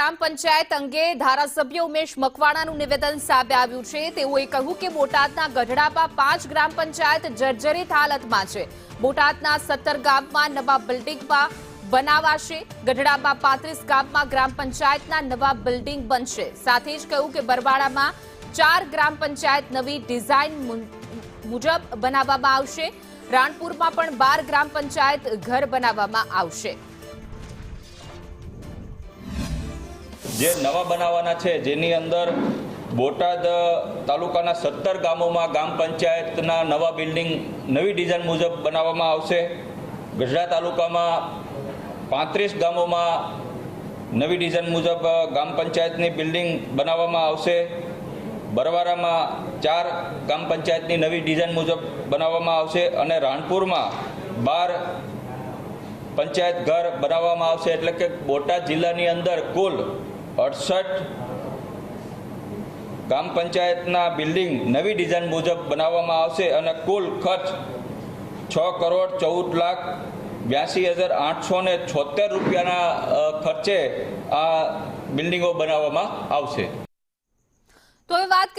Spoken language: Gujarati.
ગ્રામ પંચાયત અંગે ધારાસભ્ય ઉમેશ મકવાણાનું નિવેદન સામે આવ્યું છે। તેઓએ કહ્યું કે બોટાદના ગઢડામાં 5 ગ્રામ પંચાયત જર્જરિત હાલતમાં છે। બોટાદના 17 ગામમાં નવા બિલ્ડિંગમાં બનાવાશે। ગઢડામાં 35 ગામમાં ગ્રામ પંચાયતના નવા બિલ્ડિંગ બનશે। સાથે જ કહ્યું કે બરવાડામાં 4 ગ્રામ પંચાયત નવી ડિઝાઇન મુજબ બનાવવામાં આવશે। રાણપુરમાં પણ 12 ગ્રામ પંચાયત ઘર બનાવવામાં આવશે। જે નવા બનાવવાના છે, જેની અંદર બોટાદ તાલુકાના 17 ગામોમાં ગ્રામ પંચાયતના નવા બિલ્ડિંગ નવી ડિઝાઇન મુજબ બનાવવામાં આવશે। ગઢડા તાલુકામાં 35 ગામોમાં નવી ડિઝાઇન મુજબ ગ્રામ પંચાયતની બિલ્ડિંગ બનાવવામાં આવશે। બરવાડામાં 4 ગ્રામ પંચાયતની નવી ડિઝાઇન મુજબ બનાવવામાં આવશે અને રાણપુરમાં 12 પંચાયત ઘર બનાવવામાં આવશે। એટલે કે બોટાદ જિલ્લાની અંદર કુલ 68 ગ્રામ પંચાયતના બિલ્ડિંગ નવી ડિઝાઇન મુજબ બનાવવામાં આવશે અને કુલ ખર્ચ 6,14,82,876 રૂપિયાના ખર્ચે આ બિલ્ડિંગો બનાવવામાં આવશે। તો હવે વાત